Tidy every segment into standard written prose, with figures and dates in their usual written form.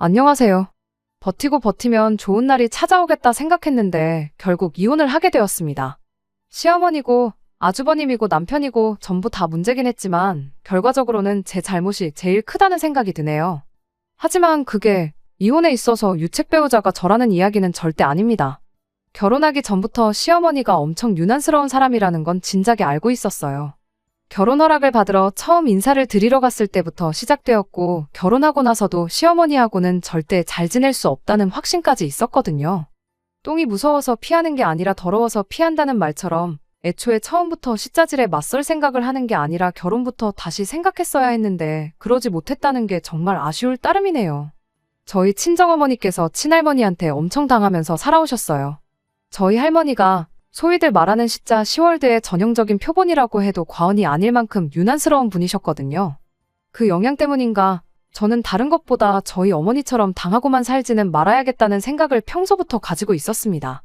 안녕하세요. 버티고 버티면 좋은 날이 찾아오겠다 생각했는데 결국 이혼을 하게 되었습니다. 시어머니고 아주버님이고 남편이고 전부 다 문제긴 했지만 결과적으로는 제 잘못이 제일 크다는 생각이 드네요. 하지만 그게 이혼에 있어서 유책 배우자가 저라는 이야기는 절대 아닙니다. 결혼하기 전부터 시어머니가 엄청 유난스러운 사람이라는 건 진작에 알고 있었어요. 결혼 허락을 받으러 처음 인사를 드리러 갔을 때부터 시작되었고 결혼하고 나서도 시어머니하고는 절대 잘 지낼 수 없다는 확신까지 있었거든요. 똥이 무서워서 피하는 게 아니라 더러워서 피한다는 말처럼 애초에 처음부터 시자질에 맞설 생각을 하는 게 아니라 결혼부터 다시 생각했어야 했는데 그러지 못했다는 게 정말 아쉬울 따름이네요. 저희 친정어머니께서 친할머니한테 엄청 당하면서 살아오셨어요. 저희 할머니가 소위들 말하는 시자 10월드의 전형적인 표본이라고 해도 과언이 아닐 만큼 유난스러운 분이셨거든요. 그 영향 때문인가 저는 다른 것보다 저희 어머니처럼 당하고만 살지는 말아야겠다는 생각을 평소부터 가지고 있었습니다.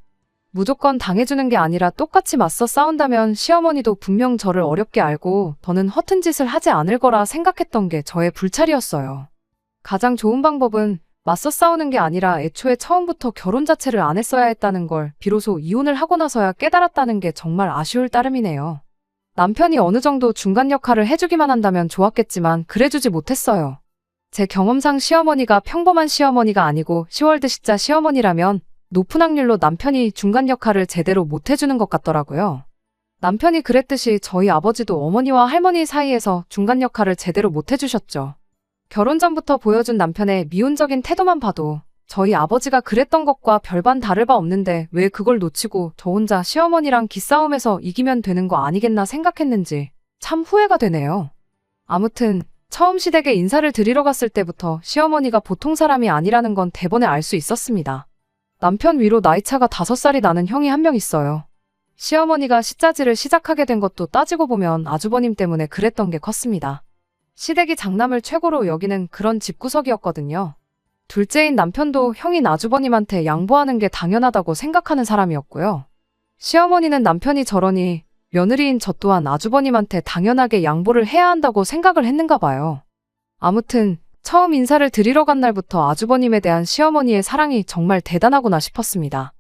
무조건 당해주는 게 아니라 똑같이 맞서 싸운다면 시어머니도 분명 저를 어렵게 알고 더는 허튼 짓을 하지 않을 거라 생각했던 게 저의 불찰이었어요. 가장 좋은 방법은 맞서 싸우는 게 아니라 애초에 처음부터 결혼 자체를 안 했어야 했다는 걸 비로소 이혼을 하고 나서야 깨달았다는 게 정말 아쉬울 따름이네요. 남편이 어느 정도 중간 역할을 해주기만 한다면 좋았겠지만 그래주지 못했어요. 제 경험상 시어머니가 평범한 시어머니가 아니고 10월드 시자 시어머니라면 높은 확률로 남편이 중간 역할을 제대로 못해주는 것 같더라고요. 남편이 그랬듯이 저희 아버지도 어머니와 할머니 사이에서 중간 역할을 제대로 못해주셨죠. 결혼 전부터 보여준 남편의 미온적인 태도만 봐도 저희 아버지가 그랬던 것과 별반 다를 바 없는데 왜 그걸 놓치고 저 혼자 시어머니랑 기싸움에서 이기면 되는 거 아니겠나 생각했는지 참 후회가 되네요. 아무튼 처음 시댁에 인사를 드리러 갔을 때부터 시어머니가 보통 사람이 아니라는 건 대번에 알 수 있었습니다. 남편 위로 나이차가 5살이 나는 형이 한 명 있어요. 시어머니가 시자질을 시작하게 된 것도 따지고 보면 아주버님 때문에 그랬던 게 컸습니다. 시댁이 장남을 최고로 여기는 그런 집구석이었거든요. 둘째인 남편도 형인 아주버님한테 양보하는 게 당연하다고 생각하는 사람이었고요. 시어머니는 남편이 저러니 며느리인 저 또한 아주버님한테 당연하게 양보를 해야 한다고 생각을 했는가 봐요. 아무튼 처음 인사를 드리러 간 날부터 아주버님에 대한 시어머니의 사랑이 정말 대단하구나 싶었습니다.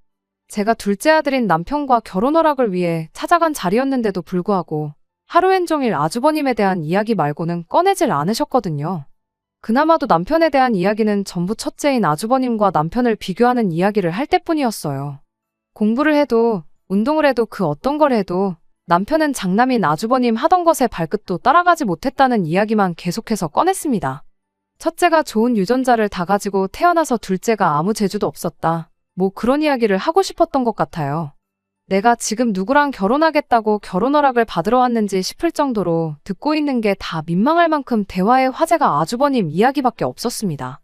제가 둘째 아들인 남편과 결혼 허락을 위해 찾아간 자리였는데도 불구하고 하루엔 종일 아주버님에 대한 이야기 말고는 꺼내질 않으셨거든요. 그나마도 남편에 대한 이야기는 전부 첫째인 아주버님과 남편을 비교하는 이야기를 할 때뿐이었어요. 공부를 해도 운동을 해도 그 어떤 걸 해도 남편은 장남인 아주버님 하던 것에 발끝도 따라가지 못했다는 이야기만 계속해서 꺼냈습니다. 첫째가 좋은 유전자를 다 가지고 태어나서 둘째가 아무 재주도 없었다. 뭐 그런 이야기를 하고 싶었던 것 같아요. 내가 지금 누구랑 결혼하겠다고 결혼 허락을 받으러 왔는지 싶을 정도로 듣고 있는 게 다 민망할 만큼 대화의 화제가 아주버님 이야기밖에 없었습니다.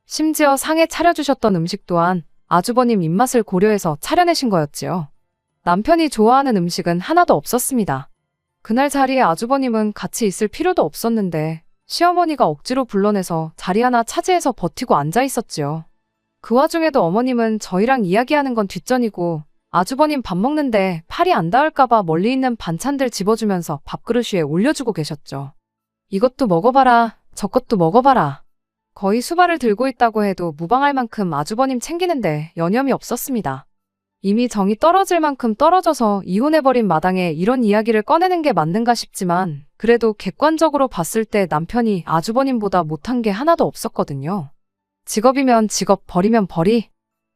심지어 상에 차려주셨던 음식 또한 아주버님 입맛을 고려해서 차려내신 거였지요. 남편이 좋아하는 음식은 하나도 없었습니다. 그날 자리에 아주버님은 같이 있을 필요도 없었는데 시어머니가 억지로 불러내서 자리 하나 차지해서 버티고 앉아 있었지요. 그 와중에도 어머님은 저희랑 이야기하는 건 뒷전이고 아주버님 밥 먹는데 팔이 안 닿을까봐 멀리 있는 반찬들 집어주면서 밥그릇 위에 올려주고 계셨죠. 이것도 먹어봐라, 저것도 먹어봐라. 거의 수발을 들고 있다고 해도 무방할 만큼 아주버님 챙기는데 여념이 없었습니다. 이미 정이 떨어질 만큼 떨어져서 이혼해버린 마당에 이런 이야기를 꺼내는 게 맞는가 싶지만 그래도 객관적으로 봤을 때 남편이 아주버님보다 못한 게 하나도 없었거든요. 직업이면 직업, 벌이면 벌이.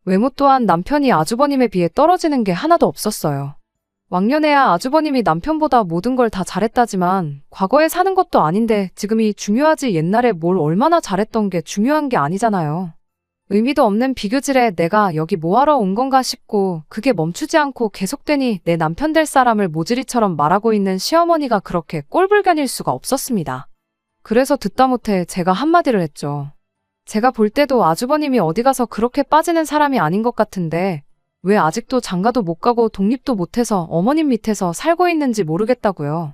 외모 또한 남편이 아주버님에 비해 떨어지는 게 하나도 없었어요. 왕년에야 아주버님이 남편보다 모든 걸 다 잘했다지만 과거에 사는 것도 아닌데 지금이 중요하지 옛날에 뭘 얼마나 잘했던 게 중요한 게 아니잖아요. 의미도 없는 비교질에 내가 여기 뭐하러 온 건가 싶고 그게 멈추지 않고 계속되니 내 남편 될 사람을 모질이처럼 말하고 있는 시어머니가 그렇게 꼴불견일 수가 없었습니다. 그래서 듣다 못해 제가 한마디를 했죠. 제가 볼 때도 아주버님이 어디 가서 그렇게 빠지는 사람이 아닌 것 같은데 왜 아직도 장가도 못 가고 독립도 못해서 어머님 밑에서 살고 있는지 모르겠다고요.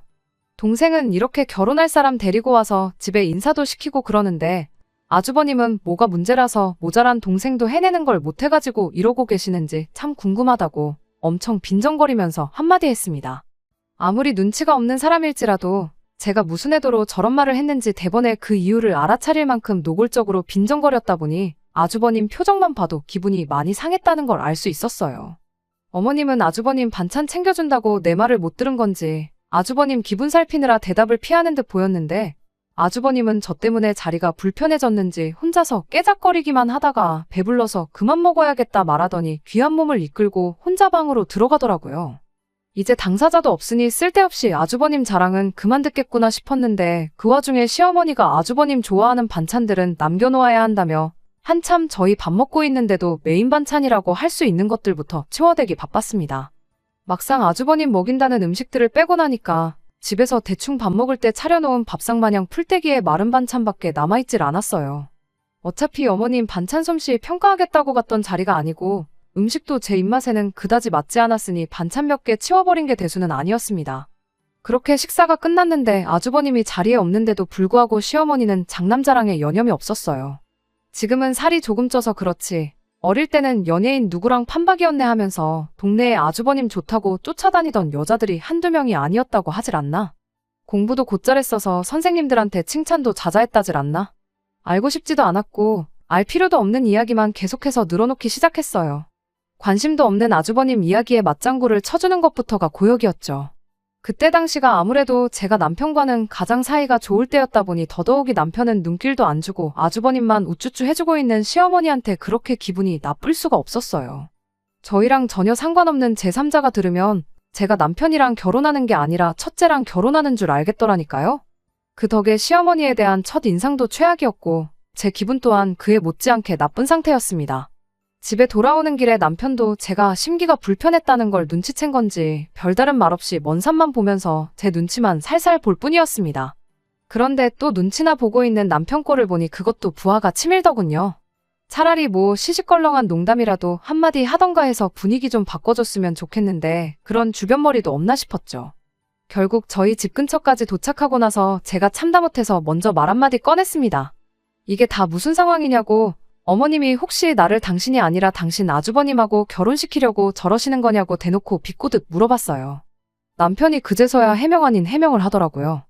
동생은 이렇게 결혼할 사람 데리고 와서 집에 인사도 시키고 그러는데 아주버님은 뭐가 문제라서 모자란 동생도 해내는 걸 못해가지고 이러고 계시는지 참 궁금하다고 엄청 빈정거리면서 한마디 했습니다. 아무리 눈치가 없는 사람일지라도 제가 무슨 의도로 저런 말을 했는지 대번에 그 이유를 알아차릴 만큼 노골적으로 빈정거렸다 보니 아주버님 표정만 봐도 기분이 많이 상했다는 걸 알 수 있었어요. 어머님은 아주버님 반찬 챙겨준다고 내 말을 못 들은 건지 아주버님 기분 살피느라 대답을 피하는 듯 보였는데 아주버님은 저 때문에 자리가 불편해졌는지 혼자서 깨작거리기만 하다가 배불러서 그만 먹어야겠다 말하더니 귀한 몸을 이끌고 혼자 방으로 들어가더라고요. 이제 당사자도 없으니 쓸데없이 아주버님 자랑은 그만 듣겠구나 싶었는데 그 와중에 시어머니가 아주버님 좋아하는 반찬들은 남겨놓아야 한다며 한참 저희 밥 먹고 있는데도 메인 반찬이라고 할 수 있는 것들부터 채워대기 바빴습니다. 막상 아주버님 먹인다는 음식들을 빼고 나니까 집에서 대충 밥 먹을 때 차려놓은 밥상 마냥 풀떼기에 마른 반찬밖에 남아있질 않았어요. 어차피 어머님 반찬 솜씨 평가하겠다고 갔던 자리가 아니고 음식도 제 입맛에는 그다지 맞지 않았으니 반찬 몇 개 치워버린 게 대수는 아니었습니다. 그렇게 식사가 끝났는데 아주버님이 자리에 없는데도 불구하고 시어머니는 장남자랑에 여념이 없었어요. 지금은 살이 조금 쪄서 그렇지 어릴 때는 연예인 누구랑 판박이었네 하면서 동네에 아주버님 좋다고 쫓아다니던 여자들이 한두 명이 아니었다고 하질 않나? 공부도 곧잘 했어서 선생님들한테 칭찬도 자자했다질 않나? 알고 싶지도 않았고 알 필요도 없는 이야기만 계속해서 늘어놓기 시작했어요. 관심도 없는 아주버님 이야기에 맞장구를 쳐주는 것부터가 고역이었죠. 그때 당시가 아무래도 제가 남편과는 가장 사이가 좋을 때였다 보니 더더욱이 남편은 눈길도 안 주고 아주버님만 우쭈쭈 해주고 있는 시어머니한테 그렇게 기분이 나쁠 수가 없었어요. 저희랑 전혀 상관없는 제3자가 들으면 제가 남편이랑 결혼하는 게 아니라 첫째랑 결혼하는 줄 알겠더라니까요. 그 덕에 시어머니에 대한 첫 인상도 최악이었고 제 기분 또한 그에 못지않게 나쁜 상태였습니다. 집에 돌아오는 길에 남편도 제가 심기가 불편했다는 걸 눈치챈 건지 별다른 말 없이 먼 산만 보면서 제 눈치만 살살 볼 뿐이었습니다. 그런데 또 눈치나 보고 있는 남편 꼴을 보니 그것도 부하가 치밀더군요. 차라리 뭐 시시껄렁한 농담이라도 한마디 하던가 해서 분위기 좀 바꿔줬으면 좋겠는데 그런 주변머리도 없나 싶었죠. 결국 저희 집 근처까지 도착하고 나서 제가 참다 못해서 먼저 말 한마디 꺼냈습니다. 이게 다 무슨 상황이냐고. 어머님이 혹시 나를 당신이 아니라 당신 아주버님하고 결혼시키려고 저러시는 거냐고 대놓고 비꼬듯 물어봤어요. 남편이 그제서야 해명 아닌 해명을 하더라고요.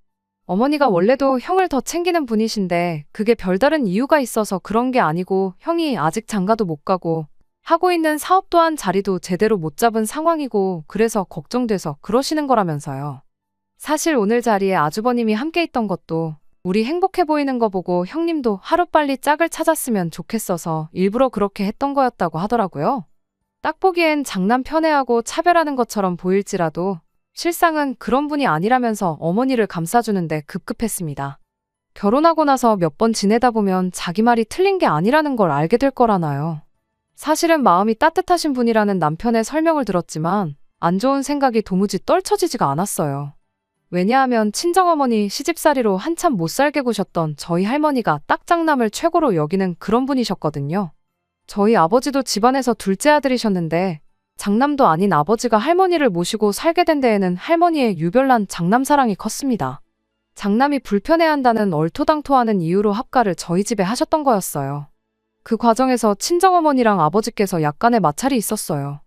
어머니가 원래도 형을 더 챙기는 분이신데 그게 별다른 이유가 있어서 그런 게 아니고 형이 아직 장가도 못 가고 하고 있는 사업 또한 자리도 제대로 못 잡은 상황이고 그래서 걱정돼서 그러시는 거라면서요. 사실 오늘 자리에 아주버님이 함께 있던 것도 우리 행복해 보이는 거 보고 형님도 하루빨리 짝을 찾았으면 좋겠어서 일부러 그렇게 했던 거였다고 하더라고요. 딱 보기엔 장남 편애하고 차별하는 것처럼 보일지라도 실상은 그런 분이 아니라면서 어머니를 감싸주는데 급급했습니다. 결혼하고 나서 몇 번 지내다 보면 자기 말이 틀린 게 아니라는 걸 알게 될 거라나요. 사실은 마음이 따뜻하신 분이라는 남편의 설명을 들었지만 안 좋은 생각이 도무지 떨쳐지지가 않았어요. 왜냐하면 친정어머니 시집살이로 한참 못 살게 구셨던 저희 할머니가 딱 장남을 최고로 여기는 그런 분이셨거든요. 저희 아버지도 집안에서 둘째 아들이셨는데 장남도 아닌 아버지가 할머니를 모시고 살게 된 데에는 할머니의 유별난 장남 사랑이 컸습니다. 장남이 불편해한다는 얼토당토하는 이유로 합가를 저희 집에 하셨던 거였어요. 그 과정에서 친정어머니랑 아버지께서 약간의 마찰이 있었어요.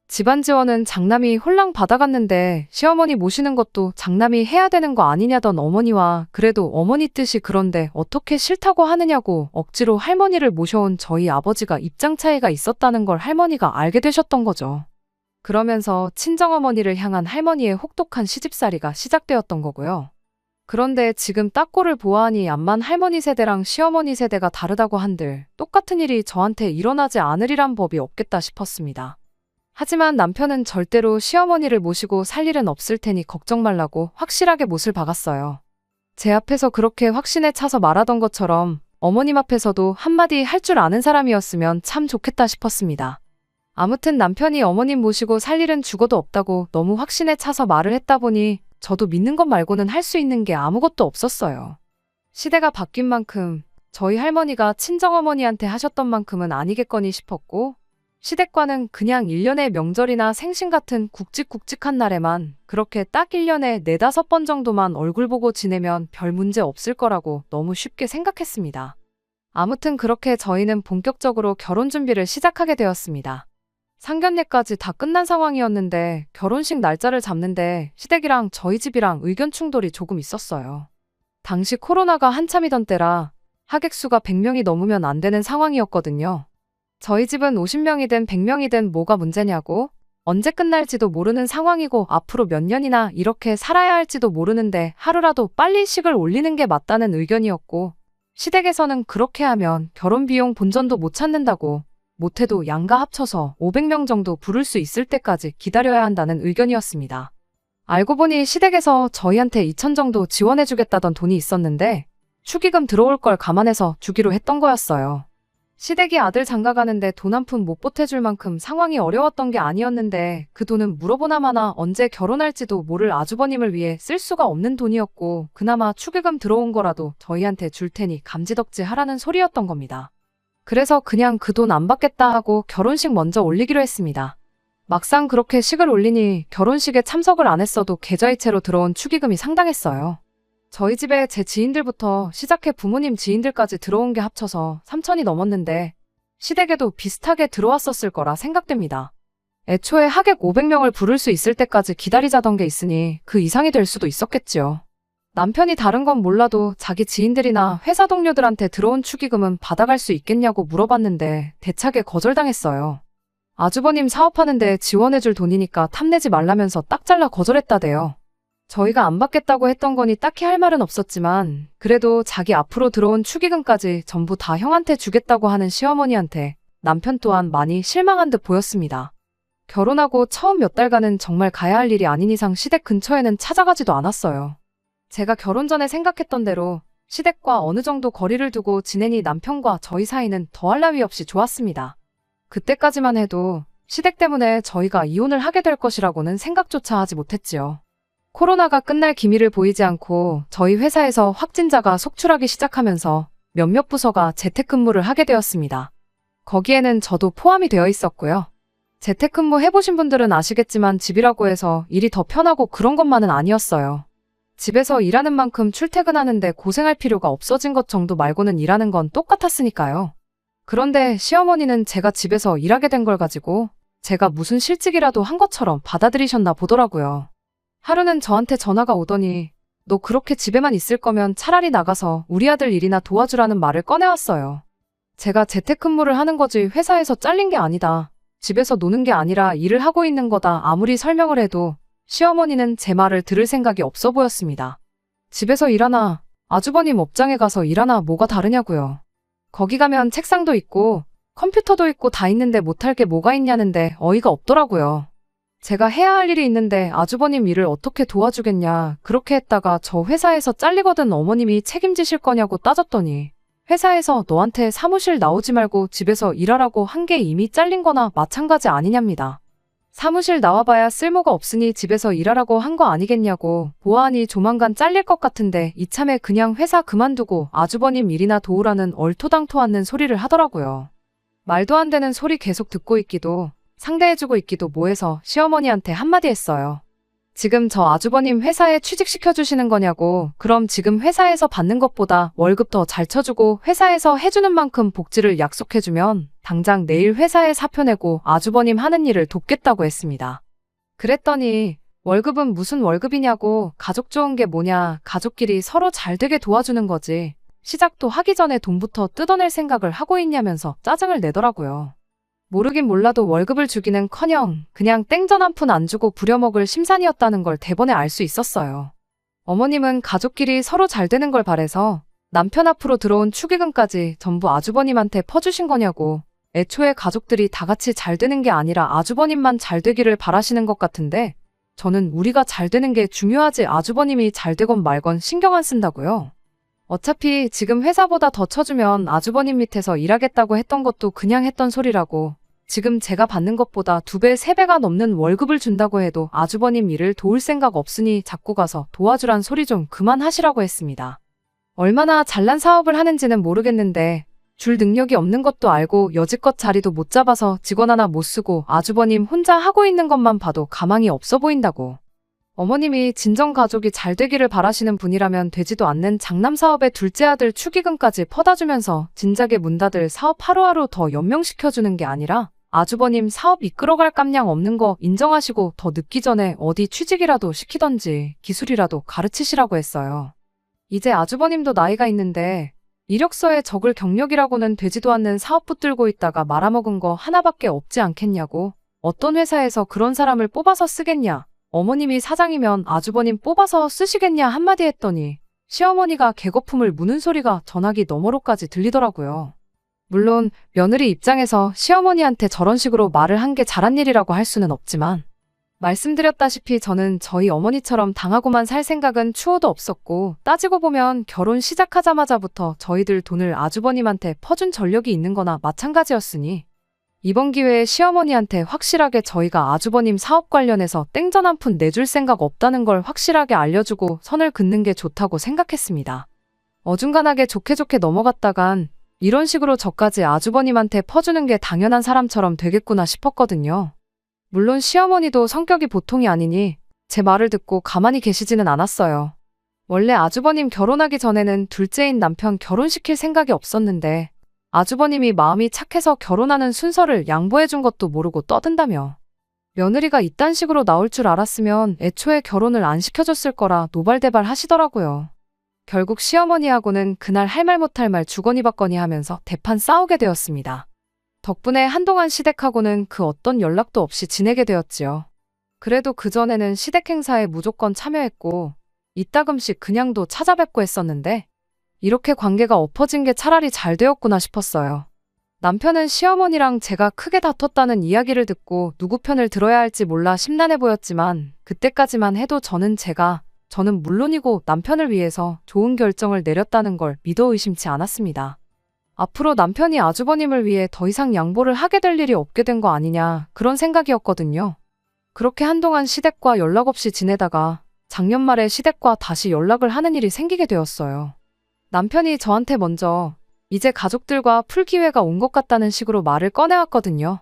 집안 지원은 장남이 홀랑 받아갔는데 시어머니 모시는 것도 장남이 해야 되는 거 아니냐던 어머니와 그래도 어머니 뜻이 그런데 어떻게 싫다고 하느냐고 억지로 할머니를 모셔온 저희 아버지가 입장 차이가 있었다는 걸 할머니가 알게 되셨던 거죠. 그러면서 친정어머니를 향한 할머니의 혹독한 시집살이가 시작되었던 거고요. 그런데 지금 딱 꼴을 보아하니 암만 할머니 세대랑 시어머니 세대가 다르다고 한들 똑같은 일이 저한테 일어나지 않으리란 법이 없겠다 싶었습니다. 하지만 남편은 절대로 시어머니를 모시고 살 일은 없을 테니 걱정 말라고 확실하게 못을 박았어요. 제 앞에서 그렇게 확신에 차서 말하던 것처럼 어머님 앞에서도 한마디 할 줄 아는 사람이었으면 참 좋겠다 싶었습니다. 아무튼 남편이 어머님 모시고 살 일은 죽어도 없다고 너무 확신에 차서 말을 했다 보니 저도 믿는 것 말고는 할 수 있는 게 아무것도 없었어요. 시대가 바뀐 만큼 저희 할머니가 친정어머니한테 하셨던 만큼은 아니겠거니 싶었고 시댁과는 그냥 1년의 명절이나 생신 같은 굵직굵직한 날에만 그렇게 딱 1년에 4-5번 정도만 얼굴 보고 지내면 별 문제 없을 거라고 너무 쉽게 생각했습니다. 아무튼 그렇게 저희는 본격적으로 결혼 준비를 시작하게 되었습니다. 상견례까지 다 끝난 상황이었는데 결혼식 날짜를 잡는데 시댁이랑 저희 집이랑 의견 충돌이 조금 있었어요. 당시 코로나가 한참이던 때라 하객수가 100명이 넘으면 안 되는 상황이었거든요. 저희 집은 50명이든 100명이든 뭐가 문제냐고, 언제 끝날지도 모르는 상황이고 앞으로 몇 년이나 이렇게 살아야 할지도 모르는데 하루라도 빨리 식을 올리는 게 맞다는 의견이었고, 시댁에서는 그렇게 하면 결혼 비용 본전도 못 찾는다고, 못해도 양가 합쳐서 500명 정도 부를 수 있을 때까지 기다려야 한다는 의견이었습니다. 알고 보니 시댁에서 저희한테 2천 정도 지원해주겠다던 돈이 있었는데 축의금 들어올 걸 감안해서 주기로 했던 거였어요. 시댁이 아들 장가가는데 돈 한 푼 못 보태줄 만큼 상황이 어려웠던 게 아니었는데 그 돈은 물어보나 마나 언제 결혼할지도 모를 아주버님을 위해 쓸 수가 없는 돈이었고 그나마 축의금 들어온 거라도 저희한테 줄 테니 감지덕지 하라는 소리였던 겁니다. 그래서 그냥 그 돈 안 받겠다 하고 결혼식 먼저 올리기로 했습니다. 막상 그렇게 식을 올리니 결혼식에 참석을 안 했어도 계좌이체로 들어온 축의금이 상당했어요. 저희 집에 제 지인들부터 시작해 부모님 지인들까지 들어온 게 합쳐서 3천이 넘었는데 시댁에도 비슷하게 들어왔었을 거라 생각됩니다. 애초에 하객 500명을 부를 수 있을 때까지 기다리자던 게 있으니 그 이상이 될 수도 있었겠지요. 남편이 다른 건 몰라도 자기 지인들이나 회사 동료들한테 들어온 축의금은 받아갈 수 있겠냐고 물어봤는데 대차게 거절당했어요. 아주버님 사업하는데 지원해줄 돈이니까 탐내지 말라면서 딱 잘라 거절했다대요. 저희가 안 받겠다고 했던 거니 딱히 할 말은 없었지만 그래도 자기 앞으로 들어온 축의금까지 전부 다 형한테 주겠다고 하는 시어머니한테 남편 또한 많이 실망한 듯 보였습니다. 결혼하고 처음 몇 달간은 정말 가야 할 일이 아닌 이상 시댁 근처에는 찾아가지도 않았어요. 제가 결혼 전에 생각했던 대로 시댁과 어느 정도 거리를 두고 지내니 남편과 저희 사이는 더할 나위 없이 좋았습니다. 그때까지만 해도 시댁 때문에 저희가 이혼을 하게 될 것이라고는 생각조차 하지 못했지요. 코로나가 끝날 기미를 보이지 않고 저희 회사에서 확진자가 속출하기 시작하면서 몇몇 부서가 재택근무를 하게 되었습니다. 거기에는 저도 포함이 되어 있었고요. 재택근무 해보신 분들은 아시겠지만 집이라고 해서 일이 더 편하고 그런 것만은 아니었어요. 집에서 일하는 만큼 출퇴근하는데 고생할 필요가 없어진 것 정도 말고는 일하는 건 똑같았으니까요. 그런데 시어머니는 제가 집에서 일하게 된 걸 가지고 제가 무슨 실직이라도 한 것처럼 받아들이셨나 보더라고요. 하루는 저한테 전화가 오더니 너 그렇게 집에만 있을 거면 차라리 나가서 우리 아들 일이나 도와주라는 말을 꺼내왔어요. 제가 재택근무를 하는 거지 회사에서 잘린 게 아니다. 집에서 노는 게 아니라 일을 하고 있는 거다 아무리 설명을 해도 시어머니는 제 말을 들을 생각이 없어 보였습니다. 집에서 일하나 아주버님 업장에 가서 일하나 뭐가 다르냐고요. 거기 가면 책상도 있고 컴퓨터도 있고 다 있는데 못할 게 뭐가 있냐는데 어이가 없더라고요. 제가 해야 할 일이 있는데 아주버님 일을 어떻게 도와주겠냐 그렇게 했다가 저 회사에서 잘리거든 어머님이 책임지실 거냐고 따졌더니 회사에서 너한테 사무실 나오지 말고 집에서 일하라고 한 게 이미 잘린 거나 마찬가지 아니냐입니다. 사무실 나와봐야 쓸모가 없으니 집에서 일하라고 한 거 아니겠냐고 보아하니 조만간 잘릴 것 같은데 이참에 그냥 회사 그만두고 아주버님 일이나 도우라는 얼토당토 않는 소리를 하더라고요. 말도 안 되는 소리 계속 듣고 있기도 상대해주고 있기도 뭐해서 시어머니한테 한마디 했어요. 지금 저 아주버님 회사에 취직시켜주시는 거냐고. 그럼 지금 회사에서 받는 것보다 월급 더 잘 쳐주고 회사에서 해주는 만큼 복지를 약속해주면 당장 내일 회사에 사표 내고 아주버님 하는 일을 돕겠다고 했습니다. 그랬더니 월급은 무슨 월급이냐고. 가족 좋은 게 뭐냐. 가족끼리 서로 잘 되게 도와주는 거지. 시작도 하기 전에 돈부터 뜯어낼 생각을 하고 있냐면서 짜증을 내더라고요. 모르긴 몰라도 월급을 주기는커녕 그냥 땡전 한 푼 안 주고 부려먹을 심산이었다는 걸 대번에 알 수 있었어요. 어머님은 가족끼리 서로 잘 되는 걸 바래서 남편 앞으로 들어온 축의금까지 전부 아주버님한테 퍼주신 거냐고. 애초에 가족들이 다 같이 잘 되는 게 아니라 아주버님만 잘 되기를 바라시는 것 같은데 저는 우리가 잘 되는 게 중요하지 아주버님이 잘 되건 말건 신경 안 쓴다고요. 어차피 지금 회사보다 더 쳐주면 아주버님 밑에서 일하겠다고 했던 것도 그냥 했던 소리라고. 지금 제가 받는 것보다 2배, 3배가 넘는 월급을 준다고 해도 아주버님 일을 도울 생각 없으니 자꾸 가서 도와주란 소리 좀 그만하시라고 했습니다. 얼마나 잘난 사업을 하는지는 모르겠는데 줄 능력이 없는 것도 알고 여지껏 자리도 못 잡아서 직원 하나 못 쓰고 아주버님 혼자 하고 있는 것만 봐도 가망이 없어 보인다고. 어머님이 진정 가족이 잘 되기를 바라시는 분이라면 되지도 않는 장남 사업에 둘째 아들 축의금까지 퍼다 주면서 진작에 문 닫을 사업 하루하루 더 연명시켜주는 게 아니라 아주버님 사업 이끌어갈 깜냥 없는 거 인정하시고 더 늦기 전에 어디 취직이라도 시키던지 기술이라도 가르치시라고 했어요. 이제 아주버님도 나이가 있는데 이력서에 적을 경력이라고는 되지도 않는 사업 붙들고 있다가 말아먹은 거 하나밖에 없지 않겠냐고. 어떤 회사에서 그런 사람을 뽑아서 쓰겠냐. 어머님이 사장이면 아주버님 뽑아서 쓰시겠냐 한마디 했더니 시어머니가 개거품을 무는 소리가 전화기 너머로까지 들리더라고요. 물론 며느리 입장에서 시어머니한테 저런 식으로 말을 한 게 잘한 일이라고 할 수는 없지만 말씀드렸다시피 저는 저희 어머니처럼 당하고만 살 생각은 추호도 없었고 따지고 보면 결혼 시작하자마자부터 저희들 돈을 아주버님한테 퍼준 전력이 있는 거나 마찬가지였으니 이번 기회에 시어머니한테 확실하게 저희가 아주버님 사업 관련해서 땡전 한 푼 내줄 생각 없다는 걸 확실하게 알려주고 선을 긋는 게 좋다고 생각했습니다. 어중간하게 좋게 넘어갔다간 이런 식으로 저까지 아주버님한테 퍼주는 게 당연한 사람처럼 되겠구나 싶었거든요. 물론 시어머니도 성격이 보통이 아니니 제 말을 듣고 가만히 계시지는 않았어요. 원래 아주버님 결혼하기 전에는 둘째인 남편 결혼시킬 생각이 없었는데 아주버님이 마음이 착해서 결혼하는 순서를 양보해준 것도 모르고 떠든다며. 며느리가 이딴 식으로 나올 줄 알았으면 애초에 결혼을 안 시켜줬을 거라 노발대발 하시더라고요. 결국 시어머니하고는 그날 할 말 못할 말 주거니 받거니 하면서 대판 싸우게 되었습니다. 덕분에 한동안 시댁하고는 그 어떤 연락도 없이 지내게 되었지요. 그래도 그전에는 시댁 행사에 무조건 참여했고 이따금씩 그냥도 찾아뵙고 했었는데 이렇게 관계가 엎어진 게 차라리 잘 되었구나 싶었어요. 남편은 시어머니랑 제가 크게 다퉜다는 이야기를 듣고 누구 편을 들어야 할지 몰라 심란해 보였지만 그때까지만 해도 저는 물론이고 남편을 위해서 좋은 결정을 내렸다는 걸 믿어 의심치 않았습니다. 앞으로 남편이 아주버님을 위해 더 이상 양보를 하게 될 일이 없게 된 거 아니냐 그런 생각이었거든요. 그렇게 한동안 시댁과 연락 없이 지내다가 작년 말에 시댁과 다시 연락을 하는 일이 생기게 되었어요. 남편이 저한테 먼저 이제 가족들과 풀 기회가 온 것 같다는 식으로 말을 꺼내왔거든요.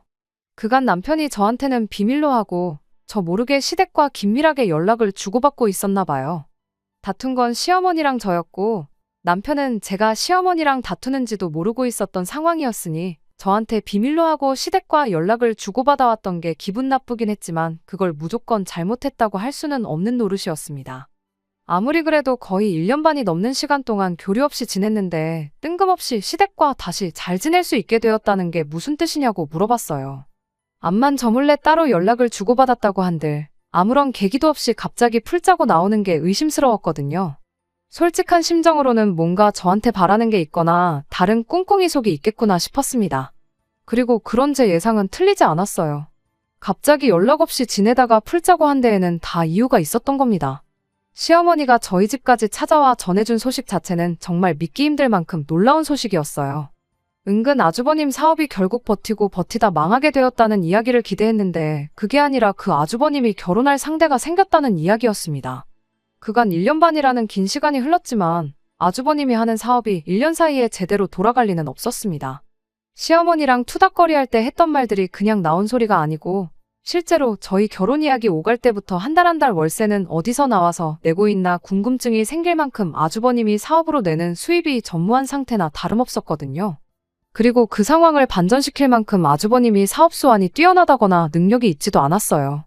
그간 남편이 저한테는 비밀로 하고 저 모르게 시댁과 긴밀하게 연락을 주고받고 있었나 봐요. 다툰 건 시어머니랑 저였고 남편은 제가 시어머니랑 다투는지도 모르고 있었던 상황이었으니 저한테 비밀로 하고 시댁과 연락을 주고받아왔던 게 기분 나쁘긴 했지만 그걸 무조건 잘못했다고 할 수는 없는 노릇이었습니다. 아무리 그래도 거의 1년 반이 넘는 시간 동안 교류 없이 지냈는데 뜬금없이 시댁과 다시 잘 지낼 수 있게 되었다는 게 무슨 뜻이냐고 물어봤어요. 암만 저 몰래 따로 연락을 주고받았다고 한들 아무런 계기도 없이 갑자기 풀자고 나오는 게 의심스러웠거든요. 솔직한 심정으로는 뭔가 저한테 바라는 게 있거나 다른 꿍꿍이 속이 있겠구나 싶었습니다. 그리고 그런 제 예상은 틀리지 않았어요. 갑자기 연락 없이 지내다가 풀자고 한 데에는 다 이유가 있었던 겁니다. 시어머니가 저희 집까지 찾아와 전해준 소식 자체는 정말 믿기 힘들 만큼 놀라운 소식이었어요. 은근 아주버님 사업이 결국 버티고 버티다 망하게 되었다는 이야기를 기대했는데 그게 아니라 그 아주버님이 결혼할 상대가 생겼다는 이야기였습니다. 그간 1년 반이라는 긴 시간이 흘렀지만 아주버님이 하는 사업이 1년 사이에 제대로 돌아갈 리는 없었습니다. 시어머니랑 투닥거리할 때 했던 말들이 그냥 나온 소리가 아니고 실제로 저희 결혼 이야기 오갈 때부터 한 달 한 달 월세는 어디서 나와서 내고 있나 궁금증이 생길 만큼 아주버님이 사업으로 내는 수입이 전무한 상태나 다름없었거든요. 그리고 그 상황을 반전시킬 만큼 아주버님이 사업 수완이 뛰어나다거나 능력이 있지도 않았어요.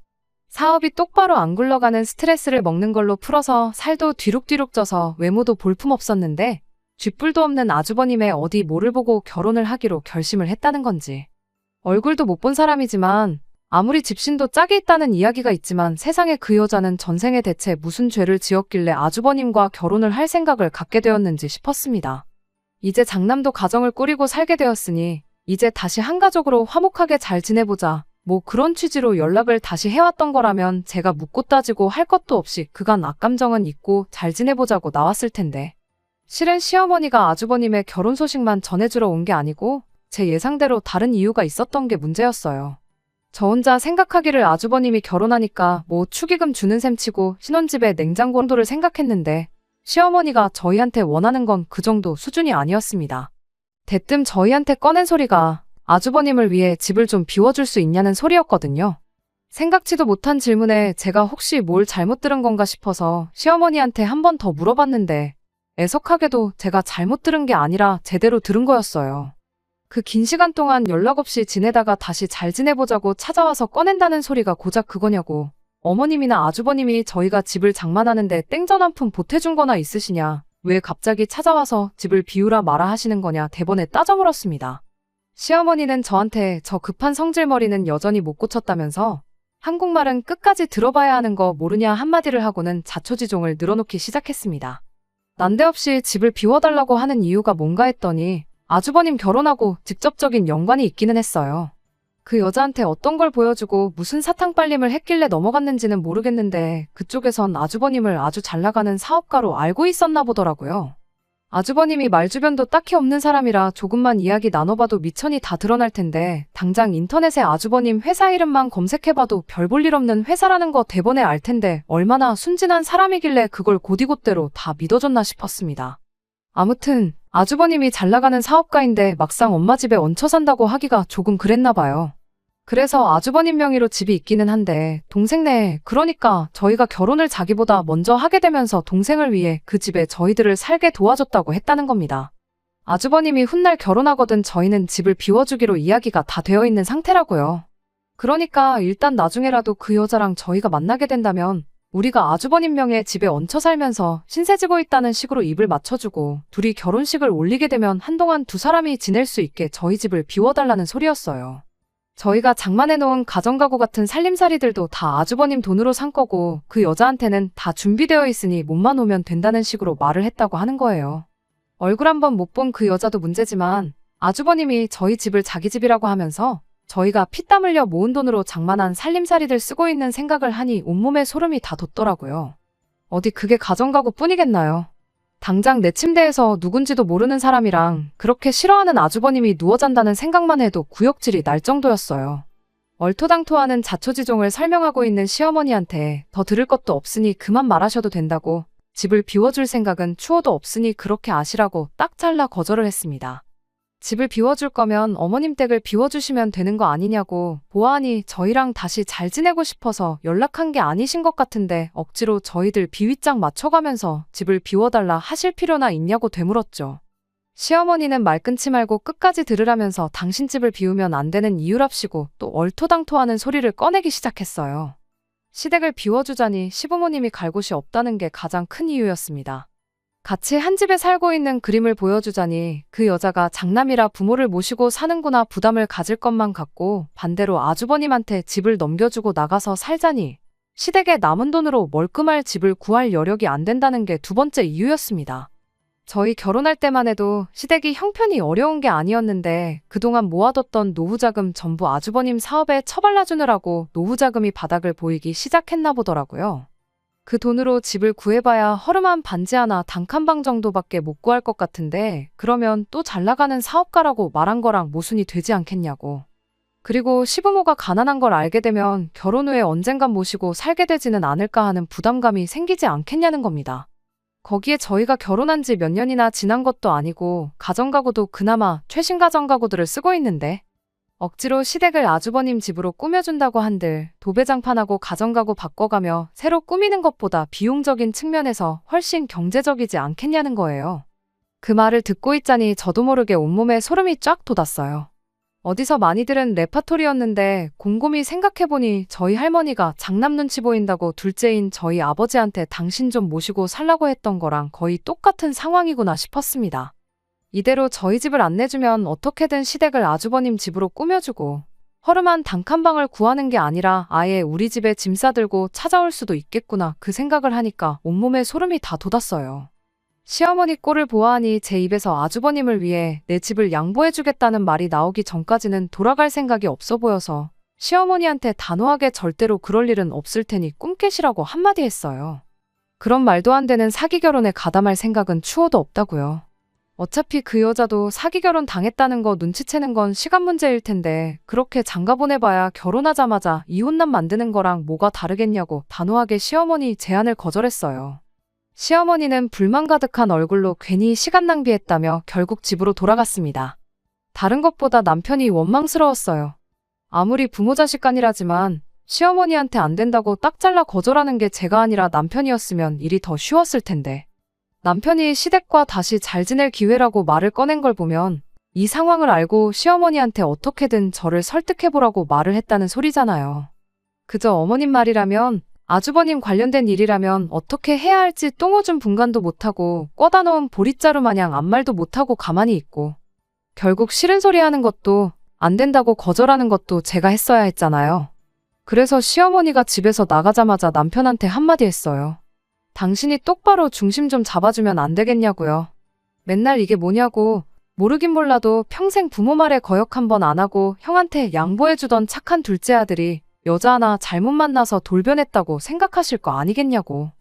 사업이 똑바로 안 굴러가는 스트레스를 먹는 걸로 풀어서 살도 뒤룩뒤룩 쪄서 외모도 볼품없었는데 쥐뿔도 없는 아주버님의 어디 뭐를 보고 결혼을 하기로 결심을 했다는 건지. 얼굴도 못 본 사람이지만 아무리 집신도 짝이 있다는 이야기가 있지만 세상에 그 여자는 전생에 대체 무슨 죄를 지었길래 아주버님과 결혼을 할 생각을 갖게 되었는지 싶었습니다. 이제 장남도 가정을 꾸리고 살게 되었으니 이제 다시 한가족으로 화목하게 잘 지내보자. 뭐 그런 취지로 연락을 다시 해왔던 거라면 제가 묻고 따지고 할 것도 없이 그간 악감정은 잊고 잘 지내보자고 나왔을 텐데. 실은 시어머니가 아주버님의 결혼 소식만 전해주러 온 게 아니고 제 예상대로 다른 이유가 있었던 게 문제였어요. 저 혼자 생각하기를 아주버님이 결혼하니까 뭐 축의금 주는 셈 치고 신혼집에 냉장고 온도를 생각했는데 시어머니가 저희한테 원하는 건 그 정도 수준이 아니었습니다. 대뜸 저희한테 꺼낸 소리가 아주버님을 위해 집을 좀 비워줄 수 있냐는 소리였거든요. 생각지도 못한 질문에 제가 혹시 뭘 잘못 들은 건가 싶어서 시어머니한테 한 번 더 물어봤는데 애석하게도 제가 잘못 들은 게 아니라 제대로 들은 거였어요. 그 긴 시간 동안 연락 없이 지내다가 다시 잘 지내보자고 찾아와서 꺼낸다는 소리가 고작 그거냐고. 어머님이나 아주버님이 저희가 집을 장만하는데 땡전 한 푼 보태준 거나 있으시냐. 왜 갑자기 찾아와서 집을 비우라 마라 하시는 거냐 대번에 따져 물었습니다. 시어머니는 저한테 저 급한 성질머리는 여전히 못 고쳤다면서 한국말은 끝까지 들어봐야 하는 거 모르냐 한마디를 하고는 자초지종을 늘어놓기 시작했습니다. 난데없이 집을 비워달라고 하는 이유가 뭔가 했더니 아주버님 결혼하고 직접적인 연관이 있기는 했어요. 그 여자한테 어떤 걸 보여주고 무슨 사탕 빨림을 했길래 넘어갔는지는 모르겠는데 그쪽에선 아주버님을 아주 잘나가는 사업가로 알고 있었나 보더라고요. 아주버님이 말주변도 딱히 없는 사람이라 조금만 이야기 나눠봐도 미천이 다 드러날 텐데 당장 인터넷에 아주버님 회사 이름만 검색해봐도 별 볼 일 없는 회사라는 거 대번에 알 텐데 얼마나 순진한 사람이길래 그걸 곧이곧대로 다 믿어줬나 싶었습니다. 아무튼 아주버님이 잘나가는 사업가인데 막상 엄마 집에 얹혀 산다고 하기가 조금 그랬나 봐요. 그래서 아주버님 명의로 집이 있기는 한데 동생네, 그러니까 저희가 결혼을 자기보다 먼저 하게 되면서 동생을 위해 그 집에 저희들을 살게 도와줬다고 했다는 겁니다. 아주버님이 훗날 결혼하거든 저희는 집을 비워주기로 이야기가 다 되어 있는 상태라고요. 그러니까 일단 나중에라도 그 여자랑 저희가 만나게 된다면 우리가 아주버님 명의 집에 얹혀 살면서 신세 지고 있다는 식으로 입을 맞춰주고 둘이 결혼식을 올리게 되면 한동안 두 사람이 지낼 수 있게 저희 집을 비워달라는 소리였어요. 저희가 장만해놓은 가정가구 같은 살림살이들도 다 아주버님 돈으로 산 거고 그 여자한테는 다 준비되어 있으니 몸만 오면 된다는 식으로 말을 했다고 하는 거예요. 얼굴 한번 못 본 그 여자도 문제지만 아주버님이 저희 집을 자기 집이라고 하면서 저희가 피땀 흘려 모은 돈으로 장만한 살림살이들 쓰고 있는 생각을 하니 온몸에 소름이 다 돋더라고요. 어디 그게 가정가구 뿐이겠나요? 당장 내 침대에서 누군지도 모르는 사람이랑 그렇게 싫어하는 아주버님이 누워 잔다는 생각만 해도 구역질이 날 정도였어요. 얼토당토하는 자초지종을 설명하고 있는 시어머니한테 더 들을 것도 없으니 그만 말하셔도 된다고 집을 비워줄 생각은 추호도 없으니 그렇게 아시라고 딱 잘라 거절을 했습니다. 집을 비워줄 거면 어머님 댁을 비워주시면 되는 거 아니냐고 보아하니 저희랑 다시 잘 지내고 싶어서 연락한 게 아니신 것 같은데 억지로 저희들 비위짝 맞춰가면서 집을 비워달라 하실 필요나 있냐고 되물었죠. 시어머니는 말 끊지 말고 끝까지 들으라면서 당신 집을 비우면 안 되는 이유랍시고 또 얼토당토하는 소리를 꺼내기 시작했어요. 시댁을 비워주자니 시부모님이 갈 곳이 없다는 게 가장 큰 이유였습니다. 같이 한 집에 살고 있는 그림을 보여주자니 그 여자가 장남이라 부모를 모시고 사는구나 부담을 가질 것만 같고 반대로 아주버님한테 집을 넘겨주고 나가서 살자니 시댁에 남은 돈으로 멀끔할 집을 구할 여력이 안 된다는 게 두 번째 이유였습니다. 저희 결혼할 때만 해도 시댁이 형편이 어려운 게 아니었는데 그동안 모아뒀던 노후자금 전부 아주버님 사업에 처발라주느라고 노후자금이 바닥을 보이기 시작했나 보더라고요. 그 돈으로 집을 구해봐야 허름한 반지 하나 단칸방 정도밖에 못 구할 것 같은데 그러면 또 잘나가는 사업가라고 말한 거랑 모순이 되지 않겠냐고. 그리고 시부모가 가난한 걸 알게 되면 결혼 후에 언젠간 모시고 살게 되지는 않을까 하는 부담감이 생기지 않겠냐는 겁니다. 거기에 저희가 결혼한 지 몇 년이나 지난 것도 아니고 가정가구도 그나마 최신 가정가구들을 쓰고 있는데 억지로 시댁을 아주버님 집으로 꾸며준다고 한들 도배장판하고 가정가구 바꿔가며 새로 꾸미는 것보다 비용적인 측면에서 훨씬 경제적이지 않겠냐는 거예요. 그 말을 듣고 있자니 저도 모르게 온몸에 소름이 쫙 돋았어요. 어디서 많이 들은 레파토리였는데 곰곰이 생각해보니 저희 할머니가 장남 눈치 보인다고 둘째인 저희 아버지한테 당신 좀 모시고 살라고 했던 거랑 거의 똑같은 상황이구나 싶었습니다. 이대로 저희 집을 안 내주면 어떻게든 시댁을 아주버님 집으로 꾸며주고 허름한 단칸방을 구하는 게 아니라 아예 우리 집에 짐 싸들고 찾아올 수도 있겠구나 그 생각을 하니까 온몸에 소름이 다 돋았어요. 시어머니 꼴을 보아하니 제 입에서 아주버님을 위해 내 집을 양보해주겠다는 말이 나오기 전까지는 돌아갈 생각이 없어 보여서 시어머니한테 단호하게 절대로 그럴 일은 없을 테니 꿈깨시라고 한마디 했어요. 그런 말도 안 되는 사기 결혼에 가담할 생각은 추호도 없다고요. 어차피 그 여자도 사기 결혼 당했다는 거 눈치채는 건 시간 문제일 텐데 그렇게 장가 보내봐야 결혼하자마자 이혼남 만드는 거랑 뭐가 다르겠냐고 단호하게 시어머니 제안을 거절했어요. 시어머니는 불만 가득한 얼굴로 괜히 시간 낭비했다며 결국 집으로 돌아갔습니다. 다른 것보다 남편이 원망스러웠어요. 아무리 부모 자식 간이라지만 시어머니한테 안 된다고 딱 잘라 거절하는 게 제가 아니라 남편이었으면 일이 더 쉬웠을 텐데. 남편이 시댁과 다시 잘 지낼 기회라고 말을 꺼낸 걸 보면 이 상황을 알고 시어머니한테 어떻게든 저를 설득해보라고 말을 했다는 소리잖아요. 그저 어머님 말이라면 아주버님 관련된 일이라면 어떻게 해야 할지 똥오줌 분간도 못하고 꿔다 놓은 보릿자루 마냥 아무 말도 못하고 가만히 있고 결국 싫은 소리 하는 것도 안 된다고 거절하는 것도 제가 했어야 했잖아요. 그래서 시어머니가 집에서 나가자마자 남편한테 한마디 했어요. 당신이 똑바로 중심 좀 잡아주면 안 되겠냐고요. 맨날 이게 뭐냐고 모르긴 몰라도 평생 부모 말에 거역 한 번 안 하고 형한테 양보해주던 착한 둘째 아들이 여자 하나 잘못 만나서 돌변했다고 생각하실 거 아니겠냐고.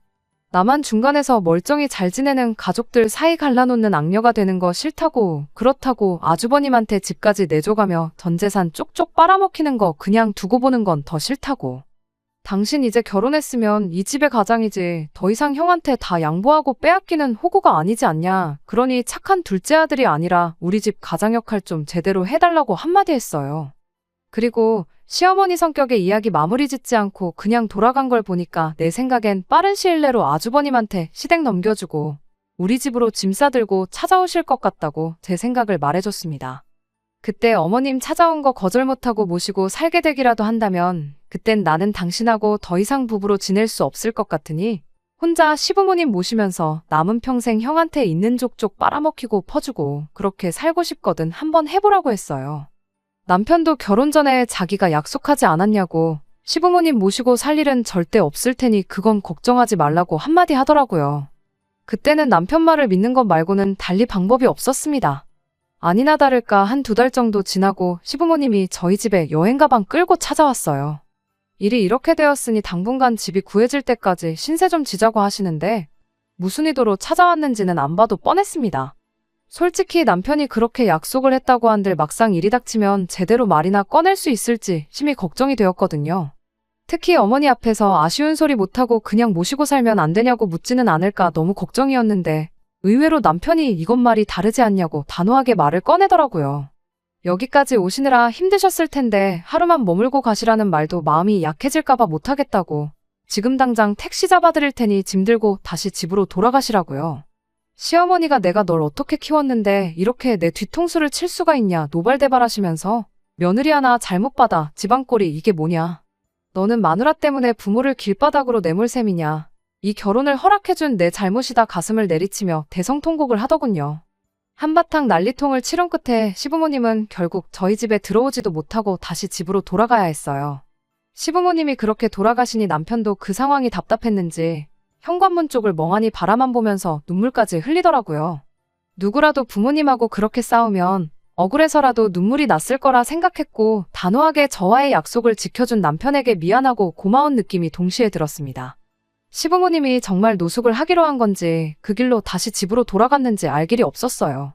나만 중간에서 멀쩡히 잘 지내는 가족들 사이 갈라놓는 악녀가 되는 거 싫다고 그렇다고 아주버님한테 집까지 내줘가며 전 재산 쪽쪽 빨아먹히는 거 그냥 두고 보는 건 더 싫다고. 당신 이제 결혼했으면 이 집의 가장이지 더 이상 형한테 다 양보하고 빼앗기는 호구가 아니지 않냐. 그러니 착한 둘째 아들이 아니라 우리 집 가장 역할 좀 제대로 해달라고 한마디 했어요. 그리고 시어머니 성격에 이야기 마무리 짓지 않고 그냥 돌아간 걸 보니까 내 생각엔 빠른 시일 내로 아주버님한테 시댁 넘겨주고 우리 집으로 짐 싸들고 찾아오실 것 같다고 제 생각을 말해줬습니다. 그때 어머님 찾아온 거 거절 못하고 모시고 살게 되기라도 한다면 그땐 나는 당신하고 더 이상 부부로 지낼 수 없을 것 같으니 혼자 시부모님 모시면서 남은 평생 형한테 있는 족족 빨아먹히고 퍼주고 그렇게 살고 싶거든 한번 해보라고 했어요. 남편도 결혼 전에 자기가 약속하지 않았냐고 시부모님 모시고 살 일은 절대 없을 테니 그건 걱정하지 말라고 한마디 하더라고요. 그때는 남편 말을 믿는 것 말고는 달리 방법이 없었습니다. 아니나 다를까 한 2달 정도 지나고 시부모님이 저희 집에 여행 가방 끌고 찾아왔어요. 일이 이렇게 되었으니 당분간 집이 구해질 때까지 신세 좀 지자고 하시는데 무슨 의도로 찾아왔는지는 안 봐도 뻔했습니다. 솔직히 남편이 그렇게 약속을 했다고 한들 막상 일이 닥치면 제대로 말이나 꺼낼 수 있을지 심히 걱정이 되었거든요. 특히 어머니 앞에서 아쉬운 소리 못하고 그냥 모시고 살면 안 되냐고 묻지는 않을까 너무 걱정이었는데 의외로 남편이 이것 말이 다르지 않냐고 단호하게 말을 꺼내더라고요. 여기까지 오시느라 힘드셨을 텐데 하루만 머물고 가시라는 말도 마음이 약해질까봐 못하겠다고 지금 당장 택시 잡아드릴 테니 짐 들고 다시 집으로 돌아가시라고요. 시어머니가 내가 널 어떻게 키웠는데 이렇게 내 뒤통수를 칠 수가 있냐 노발대발하시면서 며느리 하나 잘못 받아 집안꼴이 이게 뭐냐. 너는 마누라 때문에 부모를 길바닥으로 내몰 셈이냐. 이 결혼을 허락해준 내 잘못이다 가슴을 내리치며 대성통곡을 하더군요. 한바탕 난리통을 치른 끝에 시부모님은 결국 저희 집에 들어오지도 못하고 다시 집으로 돌아가야 했어요. 시부모님이 그렇게 돌아가시니 남편도 그 상황이 답답했는지 현관문 쪽을 멍하니 바라만 보면서 눈물까지 흘리더라고요. 누구라도 부모님하고 그렇게 싸우면 억울해서라도 눈물이 났을 거라 생각했고 단호하게 저와의 약속을 지켜준 남편에게 미안하고 고마운 느낌이 동시에 들었습니다. 시부모님이 정말 노숙을 하기로 한 건지 그 길로 다시 집으로 돌아갔는지 알 길이 없었어요.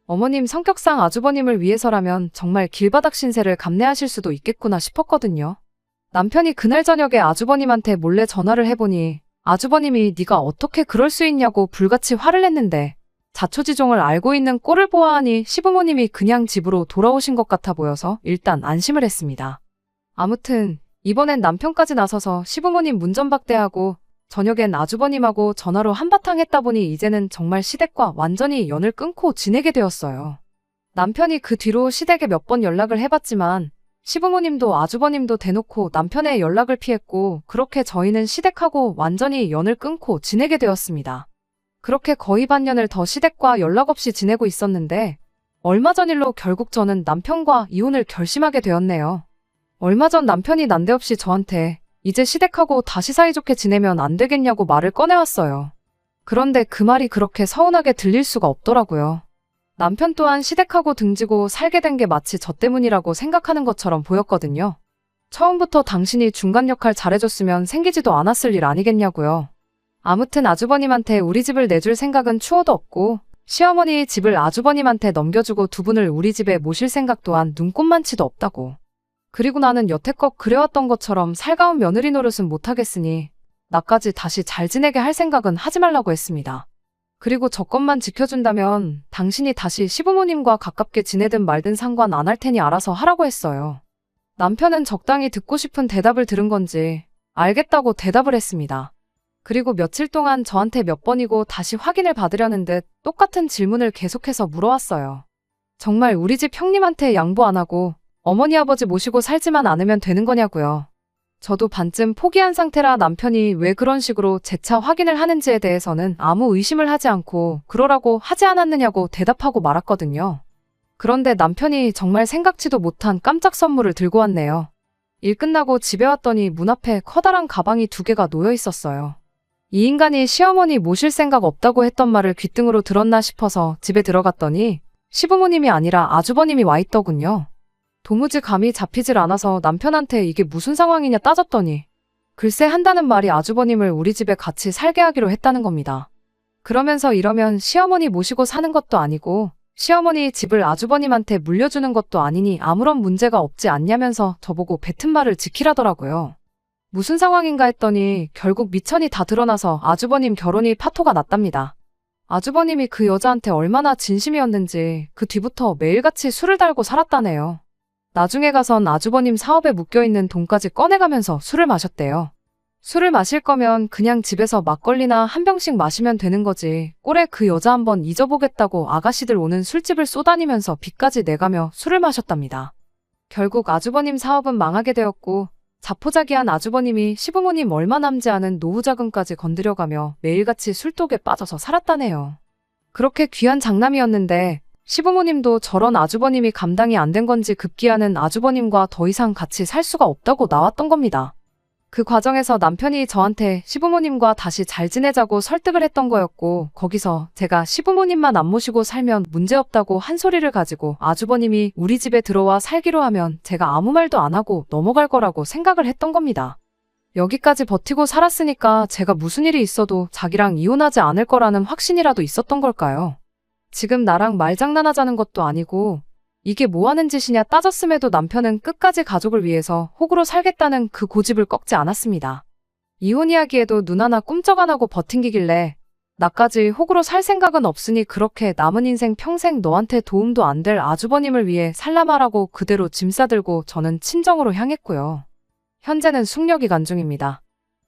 어머님 성격상 아주버님을 위해서라면 정말 길바닥 신세를 감내하실 수도 있겠구나 싶었거든요. 남편이 그날 저녁에 아주버님한테 몰래 전화를 해보니 아주버님이 네가 어떻게 그럴 수 있냐고 불같이 화를 냈는데 자초지종을 알고 있는 꼴을 보아하니 시부모님이 그냥 집으로 돌아오신 것 같아 보여서 일단 안심을 했습니다. 아무튼 이번엔 남편까지 나서서 시부모님 문전박대하고 저녁엔 아주버님하고 전화로 한바탕 했다 보니 이제는 정말 시댁과 완전히 연을 끊고 지내게 되었어요. 남편이 그 뒤로 시댁에 몇 번 연락을 해봤지만 시부모님도 아주버님도 대놓고 남편의 연락을 피했고 그렇게 저희는 시댁하고 완전히 연을 끊고 지내게 되었습니다. 그렇게 거의 반년을 더 시댁과 연락 없이 지내고 있었는데 얼마 전 일로 결국 저는 남편과 이혼을 결심하게 되었네요. 얼마 전 남편이 난데없이 저한테 이제 시댁하고 다시 사이좋게 지내면 안 되겠냐고 말을 꺼내왔어요. 그런데 그 말이 그렇게 서운하게 들릴 수가 없더라고요. 남편 또한 시댁하고 등지고 살게 된 게 마치 저 때문이라고 생각하는 것처럼 보였거든요. 처음부터 당신이 중간 역할 잘해줬으면 생기지도 않았을 일 아니겠냐고요. 아무튼 아주버님한테 우리 집을 내줄 생각은 추호도 없고 시어머니 집을 아주버님한테 넘겨주고 두 분을 우리 집에 모실 생각 또한 눈꼽만치도 없다고. 그리고 나는 여태껏 그래왔던 것처럼 살가운 며느리 노릇은 못하겠으니 나까지 다시 잘 지내게 할 생각은 하지 말라고 했습니다. 그리고 저 것만 지켜준다면 당신이 다시 시부모님과 가깝게 지내든 말든 상관 안 할 테니 알아서 하라고 했어요. 남편은 적당히 듣고 싶은 대답을 들은 건지 알겠다고 대답을 했습니다. 그리고 며칠 동안 저한테 몇 번이고 다시 확인을 받으려는 듯 똑같은 질문을 계속해서 물어왔어요. 정말 우리 집 형님한테 양보 안 하고 어머니 아버지 모시고 살지만 않으면 되는 거냐고요. 저도 반쯤 포기한 상태라 남편이 왜 그런 식으로 재차 확인을 하는지에 대해서는 아무 의심을 하지 않고 그러라고 하지 않았느냐고 대답하고 말았거든요. 그런데 남편이 정말 생각지도 못한 깜짝 선물을 들고 왔네요. 일 끝나고 집에 왔더니 문 앞에 커다란 가방이 2개가 놓여 있었어요. 이 인간이 시어머니 모실 생각 없다고 했던 말을 귓등으로 들었나 싶어서 집에 들어갔더니 시부모님이 아니라 아주버님이 와 있더군요. 도무지 감이 잡히질 않아서 남편한테 이게 무슨 상황이냐 따졌더니 글쎄 한다는 말이 아주버님을 우리 집에 같이 살게 하기로 했다는 겁니다. 그러면서 이러면 시어머니 모시고 사는 것도 아니고 시어머니 집을 아주버님한테 물려주는 것도 아니니 아무런 문제가 없지 않냐면서 저보고 뱉은 말을 지키라더라고요. 무슨 상황인가 했더니 결국 미천이 다 드러나서 아주버님 결혼이 파토가 났답니다. 아주버님이 그 여자한테 얼마나 진심이었는지 그 뒤부터 매일같이 술을 달고 살았다네요. 나중에 가선 아주버님 사업에 묶여있는 돈까지 꺼내가면서 술을 마셨대요. 술을 마실 거면 그냥 집에서 막걸리나 한 병씩 마시면 되는 거지. 꼴에 그 여자 한번 잊어보겠다고 아가씨들 오는 술집을 쏘다니면서 빚까지 내가며 술을 마셨답니다. 결국 아주버님 사업은 망하게 되었고 자포자기한 아주버님이 시부모님 얼마 남지 않은 노후 자금까지 건드려가며 매일같이 술독에 빠져서 살았다네요. 그렇게 귀한 장남이었는데 시부모님도 저런 아주버님이 감당이 안 된 건지 급기야는 아주버님과 더 이상 같이 살 수가 없다고 나왔던 겁니다. 그 과정에서 남편이 저한테 시부모님과 다시 잘 지내자고 설득을 했던 거였고 거기서 제가 시부모님만 안 모시고 살면 문제없다고 한 소리를 가지고 아주버님이 우리 집에 들어와 살기로 하면 제가 아무 말도 안 하고 넘어갈 거라고 생각을 했던 겁니다. 여기까지 버티고 살았으니까 제가 무슨 일이 있어도 자기랑 이혼하지 않을 거라는 확신이라도 있었던 걸까요? 지금 나랑 말장난하자는 것도 아니고 이게 뭐 하는 짓이냐 따졌음에도 남편은 끝까지 가족을 위해서 호구로 살겠다는 그 고집을 꺾지 않았습니다. 이혼 이야기에도 눈 하나 꿈쩍 안 하고 버팅기길래 나까지 호구로 살 생각은 없으니 그렇게 남은 인생 평생 너한테 도움도 안 될 아주버님을 위해 살라 말하고 그대로 짐 싸들고 저는 친정으로 향했고요. 현재는 숙려기간 중입니다.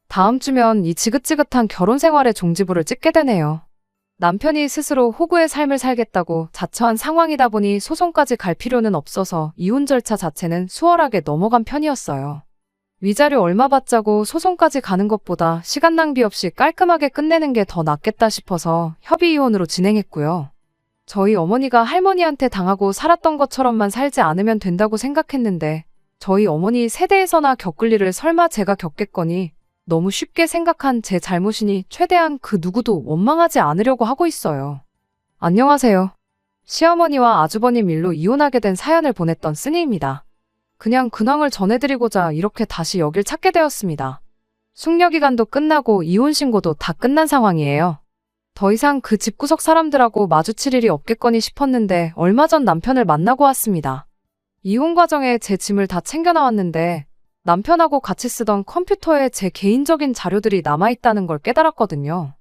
다음 주면 이 지긋지긋한 결혼 생활의 종지부를 찍게 되네요. 남편이 스스로 호구의 삶을 살겠다고 자처한 상황이다 보니 소송까지 갈 필요는 없어서 이혼 절차 자체는 수월하게 넘어간 편이었어요. 위자료 얼마 받자고 소송까지 가는 것보다 시간 낭비 없이 깔끔하게 끝내는 게 더 낫겠다 싶어서 협의 이혼으로 진행했고요. 저희 어머니가 할머니한테 당하고 살았던 것처럼만 살지 않으면 된다고 생각했는데 저희 어머니 세대에서나 겪을 일을 설마 제가 겪겠거니 너무 쉽게 생각한 제 잘못이니 최대한 그 누구도 원망하지 않으려고 하고 있어요. 안녕하세요. 시어머니와 아주버님 일로 이혼하게 된 사연을 보냈던 쓰니입니다. 그냥 근황을 전해드리고자 이렇게 다시 여길 찾게 되었습니다. 숙려기간도 끝나고 이혼 신고도 다 끝난 상황이에요. 더 이상 그 집구석 사람들하고 마주칠 일이 없겠거니 싶었는데 얼마 전 남편을 만나고 왔습니다. 이혼 과정에 제 짐을 다 챙겨 나왔는데 남편하고 같이 쓰던 컴퓨터에 제 개인적인 자료들이 남아있다는 걸 깨달았거든요.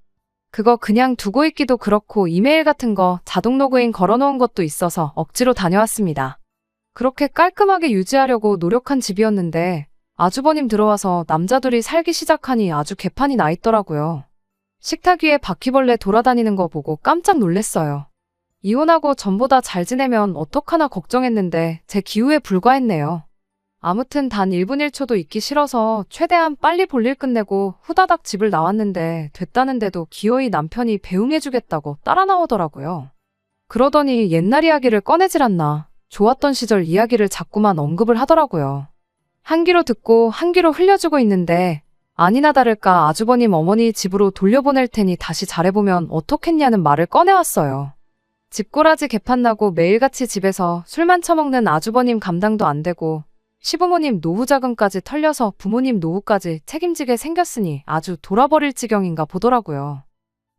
그거 그냥 두고 있기도 그렇고 이메일 같은 거 자동 로그인 걸어놓은 것도 있어서 억지로 다녀왔습니다. 그렇게 깔끔하게 유지하려고 노력한 집이었는데 아주버님 들어와서 남자들이 살기 시작하니 아주 개판이 나 있더라고요. 식탁 위에 바퀴벌레 돌아다니는 거 보고 깜짝 놀랐어요. 이혼하고 전보다 잘 지내면 어떡하나 걱정했는데 제 기우에 불과했네요. 아무튼 단 1분 1초도 있기 싫어서 최대한 빨리 볼일 끝내고 후다닥 집을 나왔는데 됐다는데도 기어이 남편이 배웅해주겠다고 따라 나오더라고요. 그러더니 옛날 이야기를 꺼내질 않나 좋았던 시절 이야기를 자꾸만 언급을 하더라고요. 한 귀로 듣고 한 귀로 흘려주고 있는데 아니나 다를까 아주버님 어머니 집으로 돌려보낼 테니 다시 잘해보면 어떻겠냐는 말을 꺼내왔어요. 집꼬라지 개판나고 매일같이 집에서 술만 처먹는 아주버님 감당도 안 되고 시부모님 노후 자금까지 털려서 부모님 노후까지 책임지게 생겼으니 아주 돌아버릴 지경인가 보더라고요.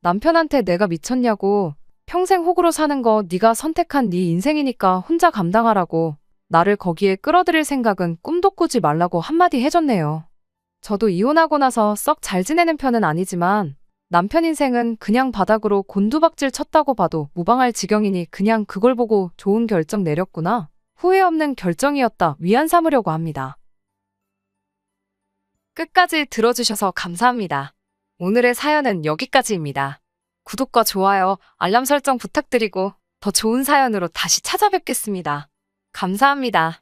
남편한테 내가 미쳤냐고 평생 호구로 사는 거 네가 선택한 네 인생이니까 혼자 감당하라고 나를 거기에 끌어들일 생각은 꿈도 꾸지 말라고 한마디 해줬네요. 저도 이혼하고 나서 썩 잘 지내는 편은 아니지만 남편 인생은 그냥 바닥으로 곤두박질 쳤다고 봐도 무방할 지경이니 그냥 그걸 보고 좋은 결정 내렸구나. 후회 없는 결정이었다 위안 삼으려고 합니다. 끝까지 들어주셔서 감사합니다. 오늘의 사연은 여기까지입니다. 구독과 좋아요, 알람 설정 부탁드리고 더 좋은 사연으로 다시 찾아뵙겠습니다. 감사합니다.